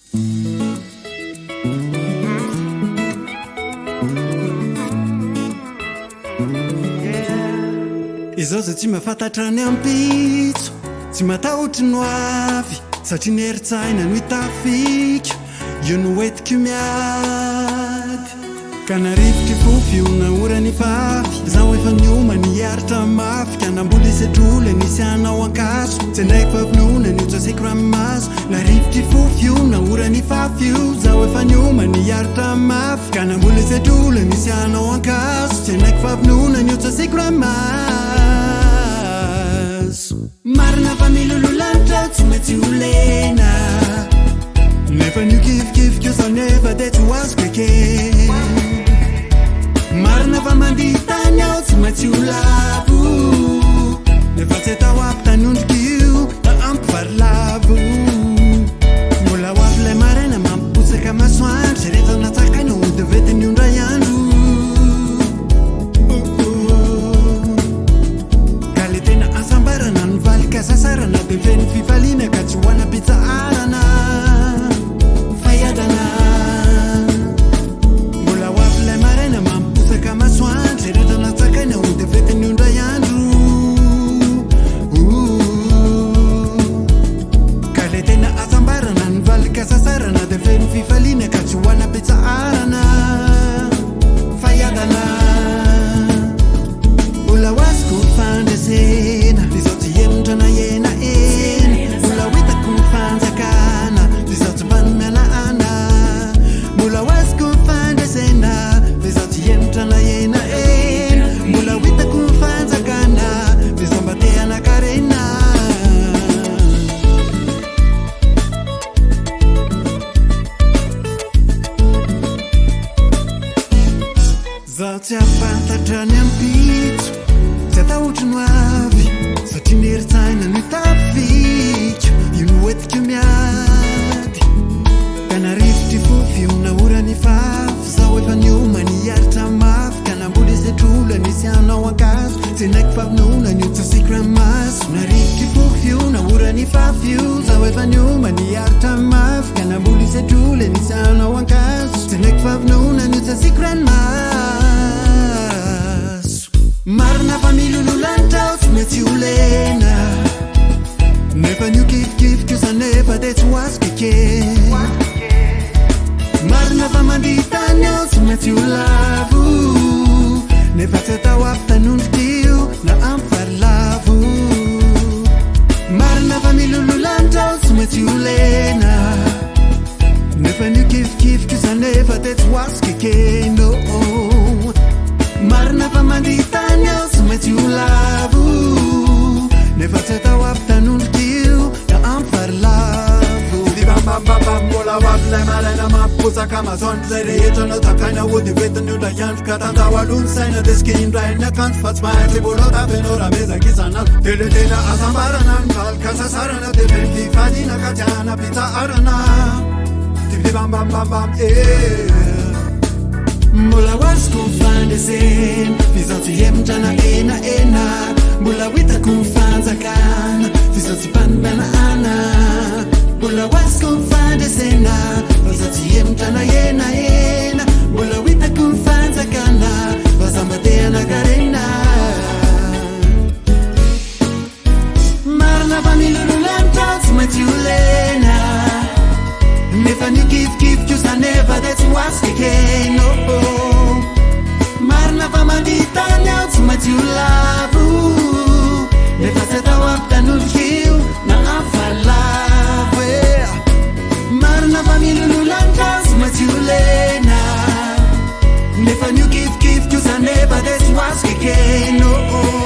Izao zay tsy mahafantatra ny ampitso, tsy matahotra no avy satria ny heritsaina no hitafika, io no hoentiko miady. Ka narivotry fofiona ora ny fafy, zaho efa nioma niaritra mafy, ka namboly isetrola nisy anao ankaso, tsy ndraiky favinona ny otsasiko ranomaso. Narivotry fofiona ora ny fafy io, zaho efa nioma niaritra mafy, ka namboly isetrola nisy anao ankaso, tsy ndraiky favinona ny otsasiko ranomaso. Marina fa milololanitra tsy maintsy ho lena, nefa nio kifikifiko sa nefa de tsy ho azo keke. Marina fa mandihy tany aho tsy maintsy ho lavo, nefa tsy atao ampy tanondrik'io na ampy varilavo. Mbola ho avy lay maraina mampiposaka masoandro, zay rehetra natsakaina ho devetiny ondray andro. Ka le tena asambarana ny valika sasarana, de feny fifaliana ka tsy hoana pitsaarana faiadana. Mbola ho avy lay maraina mampiposaka masoandro, zay rehetra natsakaina ho devetiny ondray andro. Ka le tena asambarana ny valika sasarana, de feny fifaliana ka tsy hoana pitsaarana faiadana. Mbola ho azoko fandresena, izao tsy hemotra na ena ena, mbola ho hitako ny fanjakana, izao tsy mba nomena. Mbola ho azoko fandresena, izao tsy hemotra na ena ena, mbola ho hitako ny fanjakana, izao mba te hanakarena. Zaho tsy afantatra ny ampitso, tsy atahotra no avy satria ny heritsaina no hitafika, io no hoentiko miady. Ka narivotry fofiona ora ny fafy, zaho efa nioma niaritra mafy, ka namboly isetrola nisy anao ankaso, tsy ndraiky favinona ny otsasiko ranomaso. Narivotry fofiona ora ny fafy io, zaho efa nioma niaritra mafy, ka namboly isetrola nisy anao ankaso, tsy ndraiky favinona ny otsasiko ranomaso. Marina fa milololanitra aho tsy maintsy ho lena, nefa nio kifikifiko sa nefa de tsy ho azo keke. Marina fa mandihy tany aho tsy maintsy ho lavo, nefa tsy atao ampy tanondrik'io na ampy varilavo. Marina fa milololanitra aho tsy maintsy ho lena, nefa nio kifikifiko sa nefa de tsy ho azo keke. No, marina fa mandihy tany aho tsy maintsy ho lavo, nefa tsy atao ampy tanondrik'io na ampy varilavo. Dibambambamba mbola ho avy lay maraina mampiposaka masoandro, zay rehetra natakaina ho devetiny ondray andro, ka tandao aloha ny saina de sike indray ny akanjo, fa tsy maintsy mbola tavenao raha mezakisanazy. De le tena asambarana ny valika sasarana, de feny fifaliana ka tsy hanapitsaarana. Dibambambambam mbola ho azoko fandresena, f'izaho tsy hemotra na ena ena, mbola ho hitako ny fanjakana, f'izaho tsy mpanomena. Mbola ho azoko fandresena, f'izaho tsy hemotra na ena ena, mbola ho hitako ny fanjakana, fa zaho mba te hanakarena. Marina fa milololanitra tsy maintsy ho lena, nefa nio kifikifiko sa nefa de tsy ho azo keke. No, marina fa mandihy tany aho tsy maintsy ho lavo, nefa tsy atao ampy tanondrik'io na ampy varilavo. Marina fa milololanitra tsy maintsy ho lena, nefa nio kifikifiko sa nefa de tsy ho azo keke. No.